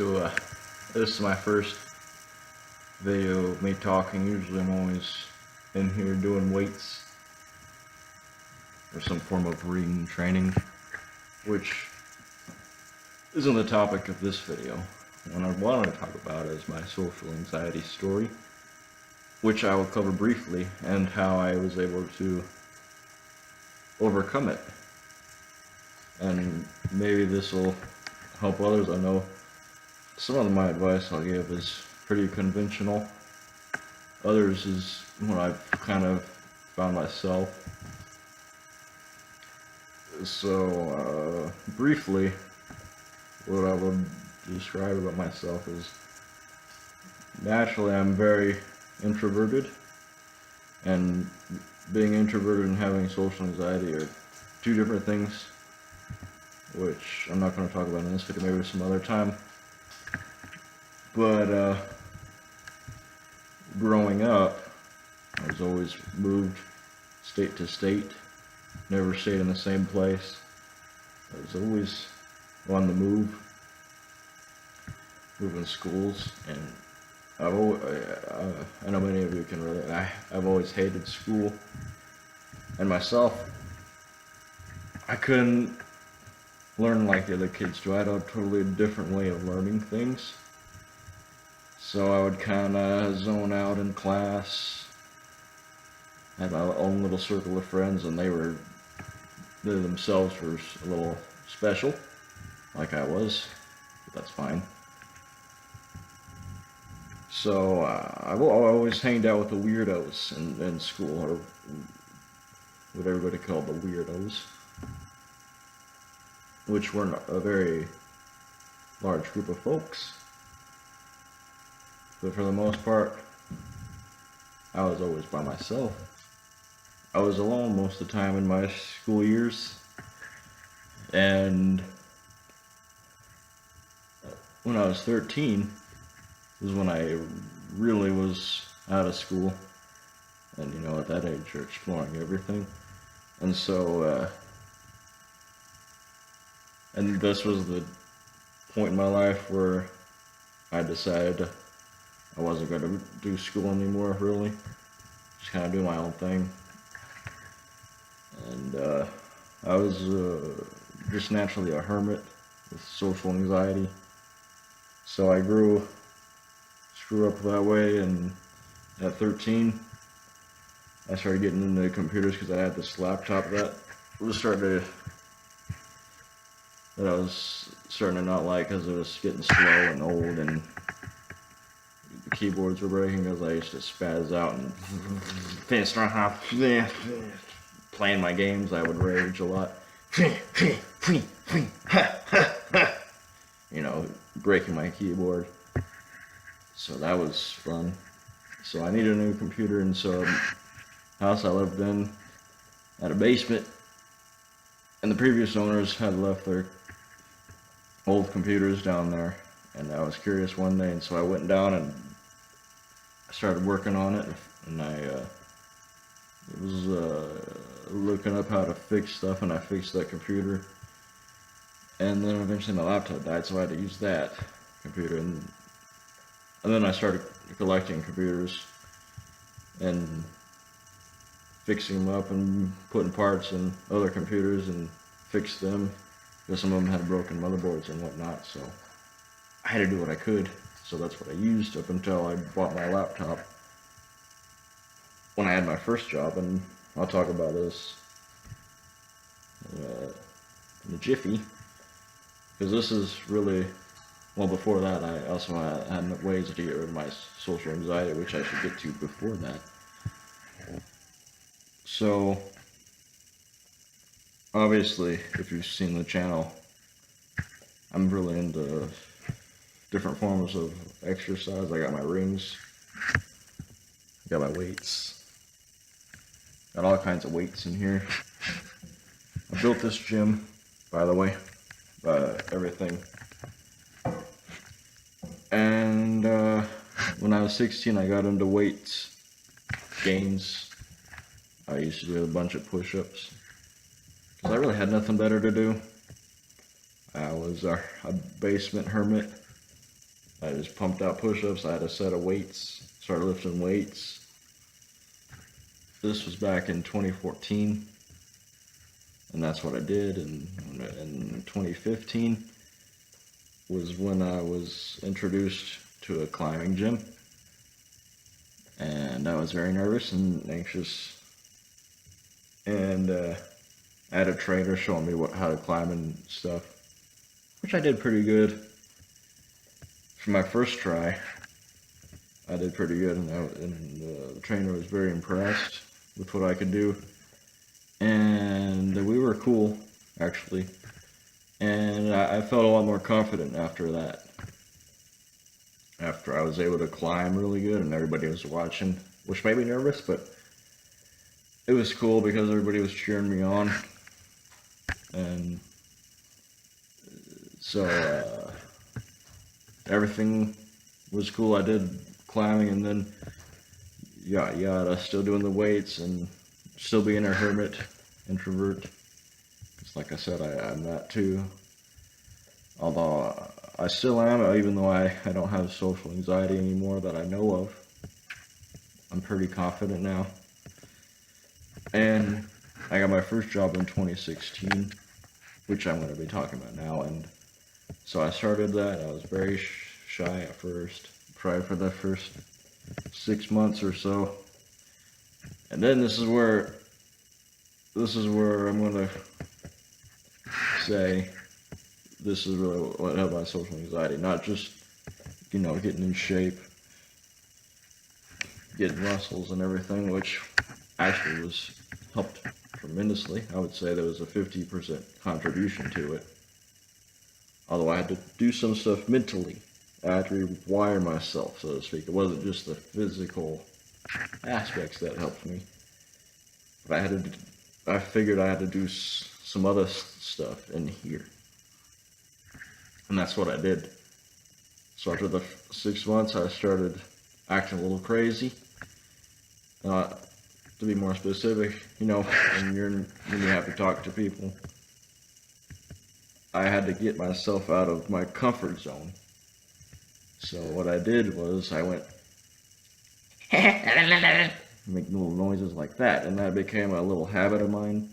So this is my first video of me talking. Usually I'm always in here doing weights or some form of reading training, which isn't the topic of this video. What I wanted to talk about is my social anxiety story, which I will cover briefly, and how I was able to overcome it. And maybe this will help others. I know some of my advice I'll give is pretty conventional. Others is what I've kind of found myself. So, briefly, what I would describe about myself is naturally I'm very introverted, and being introverted and having social anxiety are two different things, which I'm not going to talk about in this video, maybe some other time. But growing up, I was always moved state to state, never stayed in the same place. I was always on the move, moving schools, and I've always, I know many of you can relate. I've always hated school, and myself, I couldn't learn like the other kids do. I had a totally different way of learning things. So I would kind of zone out in class. I had my own little circle of friends, and they themselves were a little special, like I was, but that's fine. So I always hanged out with the weirdos in school, or what everybody called the weirdos, which weren't a very large group of folks. But for the most part, I was always by myself. I was alone most of the time in my school years. And when I was 13, was when I really was out of school. And you know, at that age, you're exploring everything. And so, and this was the point in my life where I decided I wasn't going to do school anymore, really. Just kind of do my own thing. And I was just naturally a hermit with social anxiety. So I grew up that way, and at 13, I started getting into computers because I had this laptop that I was starting to not like, because it was getting slow and old, and the keyboards were breaking because I used to spaz out and playing my games. I would rage a lot, you know, breaking my keyboard. So that was fun. So I needed a new computer, and so the house I lived in had a basement, and the previous owners had left their old computers down there. And I was curious one day, and so I went down and I started working on it, and I was looking up how to fix stuff, and I fixed that computer. And then eventually my laptop died, so I had to use that computer. And then I started collecting computers and fixing them up and putting parts in other computers and fixed them, because some of them had broken motherboards and whatnot. So I had to do what I could. So that's what I used up until I bought my laptop when I had my first job, and I'll talk about this in a jiffy, because this is really, well, before that I also had ways to get rid of my social anxiety, which I should get to before that. So obviously, if you've seen the channel, I'm really into different forms of exercise. I got my rings, got my weights, got all kinds of weights in here. I built this gym, by the way, everything. And when I was 16, I got into weights, gains. I used to do a bunch of push-ups, because I really had nothing better to do. I was a basement hermit, I just pumped out push-ups. I had a set of weights, started lifting weights. This was back in 2014, and that's what I did. And in 2015 was when I was introduced to a climbing gym, and I was very nervous and anxious. And I had a trainer showing me how to climb and stuff, which I did pretty good. For my first try, I did pretty good, and the trainer was very impressed with what I could do. And we were cool, actually. And I felt a lot more confident after that. After I was able to climb really good and everybody was watching, which made me nervous, but it was cool because everybody was cheering me on. And so everything was cool. I did climbing, and then yada, still doing the weights and still being a hermit, introvert. Because like I said, I'm that too. Although I still am, even though I don't have social anxiety anymore that I know of. I'm pretty confident now. And I got my first job in 2016, which I'm going to be talking about now. And so I started that. I was very shy at first, probably for the first 6 months or so. And then this is where I'm going to say this is really what helped my social anxiety. Not just, getting in shape, getting muscles and everything, which actually was helped tremendously. I would say there was a 50% contribution to it. Although I had to do some stuff mentally. I had to rewire myself, so to speak. It wasn't just the physical aspects that helped me. But I figured I had to do some other stuff in here. And that's what I did. So after the 6 months, I started acting a little crazy. To be more specific, when you have to talk to people, I had to get myself out of my comfort zone. So what I did was I went make little noises like that, and that became a little habit of mine.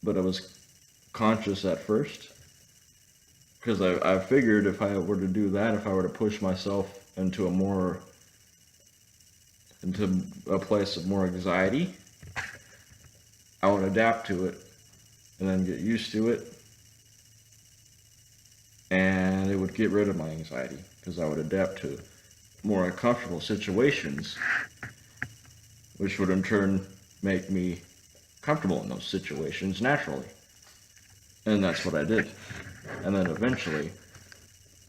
But I was conscious at first, because I figured if I were to do that, if I were to push myself into a place of more anxiety, I would adapt to it and then get used to it, and it would get rid of my anxiety because I would adapt to more uncomfortable situations, which would in turn make me comfortable in those situations naturally. And that's what I did. And then eventually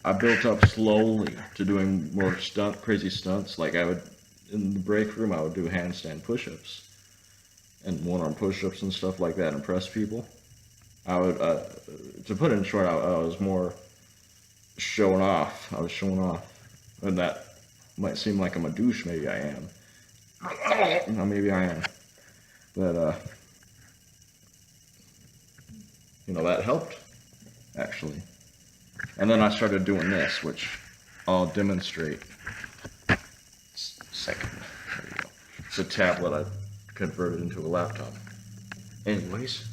I built up slowly to doing more crazy stunts. Like in the break room, I would do handstand push-ups and one-arm push-ups and stuff like that, impress people. I would, to put it in short, I was more showing off. I was showing off. And that might seem like I'm a douche. Maybe I am. No, maybe I am. But, that helped, actually. And then I started doing this, which I'll demonstrate. Second. There you go. It's a tablet I converted into a laptop. Anyways,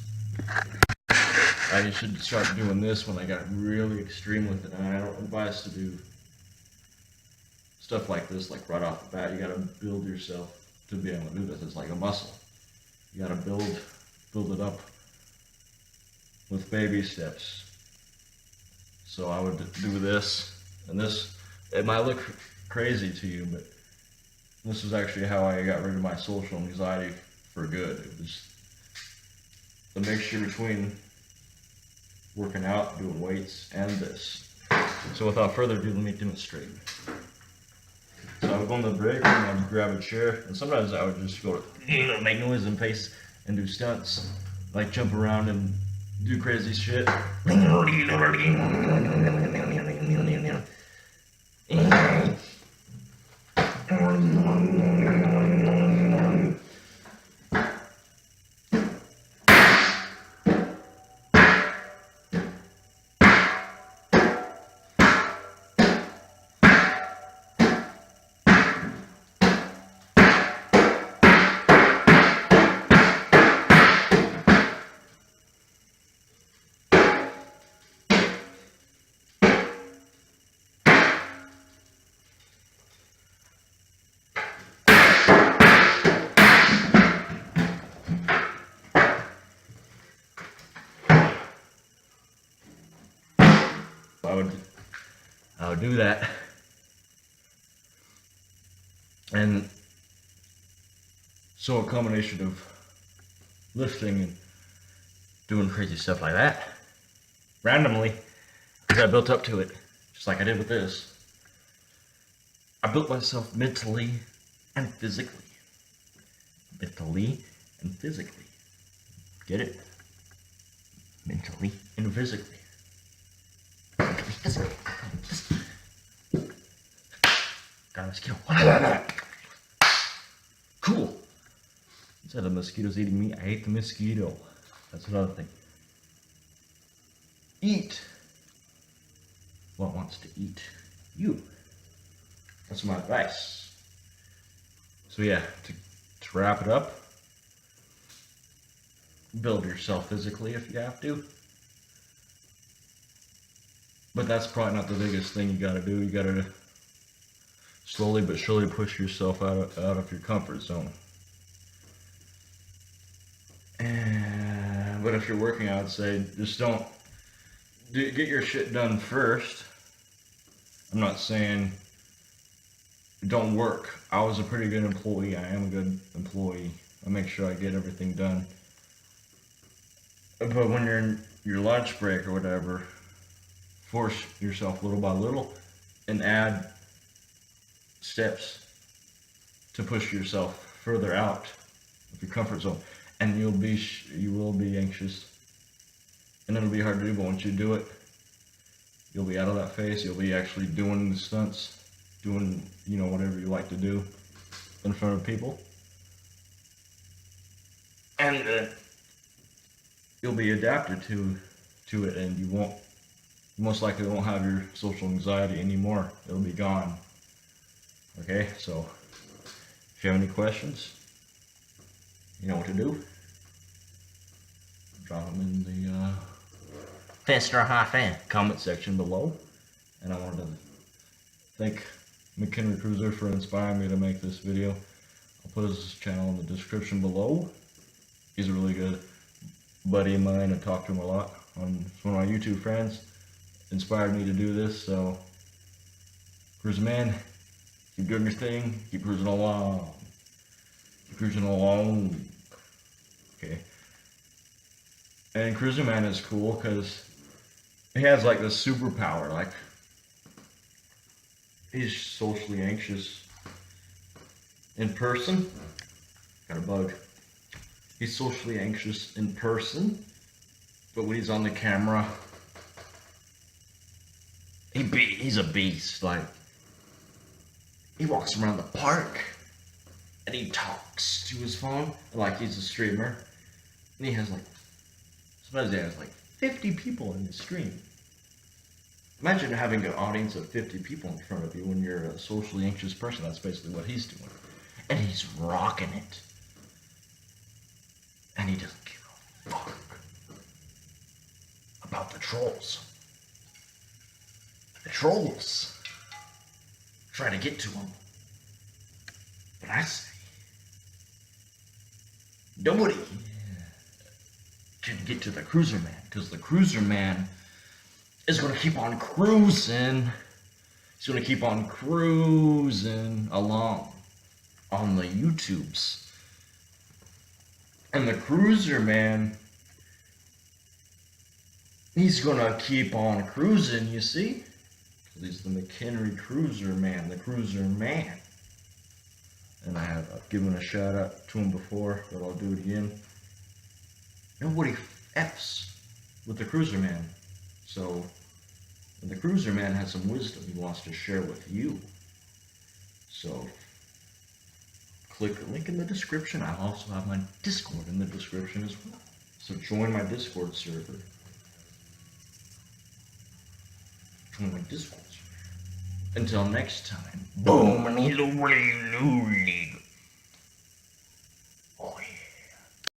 I should start doing this when I got really extreme with it. And I don't advise to do stuff like this, like right off the bat. You gotta build yourself to be able to do this. It's like a muscle. You gotta build it up with baby steps. So I would do this, and this, it might look crazy to you, but this was actually how I got rid of my social anxiety for good. It was the mixture between working out, doing weights, and this. So without further ado, let me demonstrate. So I would go in the break room, I would grab a chair, and sometimes I would just go to make noise and pace and do stunts, like jump around and do crazy shit. do that. And so a combination of lifting and doing crazy stuff like that, randomly, as I built up to it, just like I did with this, I built myself mentally and physically. Mentally and physically. Get it? Mentally and physically. Mentally, physically. Got a mosquito. Cool. Instead of mosquitoes eating me, I ate the mosquito. That's another thing. Eat what wants to eat you. That's my advice. So yeah, to wrap it up, build yourself physically if you have to. But that's probably not the biggest thing you gotta do. You gotta slowly but surely push yourself out of your comfort zone. But if you're working, I would say just get your shit done first. I'm not saying don't work. I was a pretty good employee. I am a good employee. I make sure I get everything done. But when you're in your lunch break or whatever, force yourself little by little and add steps to push yourself further out of your comfort zone. And you will be anxious, and it'll be hard to do, but once you do it, you'll be out of that phase. You'll be actually doing the stunts, doing, whatever you like to do in front of people. And you'll be adapted to it, and you most likely won't have your social anxiety anymore. It'll be gone. Okay, so if you have any questions, you know what to do. Drop them in the fast or high fan comment section below. And I wanted to thank McHenry Cruiser for inspiring me to make this video. I'll put his channel in the description below. He's a really good buddy of mine. I talk to him a lot. He's one of my YouTube friends. Inspired me to do this. So, Cruiser Man, keep doing your thing. Keep cruising along. Keep cruising along. Okay. And Cruiser Man is cool because he has like this superpower. Like, he's socially anxious in person. Got a bug. He's socially anxious in person, but when he's on the camera, he's a beast. Like, he walks around the park and he talks to his phone like he's a streamer. And he has sometimes he has 50 people in his stream. Imagine having an audience of 50 people in front of you when you're a socially anxious person. That's basically what he's doing. And he's rocking it. And he doesn't give a fuck about the trolls. The trolls try to get to him. But I say, nobody can get to the Cruiser Man, because the Cruiser Man is going to keep on cruising. He's going to keep on cruising along on the YouTubes. And the Cruiser Man, he's going to keep on cruising, you see? Because he's the McHenry Cruiser Man, the Cruiser Man. And I've given a shout out to him before, but I'll do it again. Nobody F's with the Cruiser Man. So, the Cruiser Man has some wisdom he wants to share with you. So, click the link in the description. I also have my Discord in the description as well. So join my Discord server. Join my Discord server. Until next time. Boom.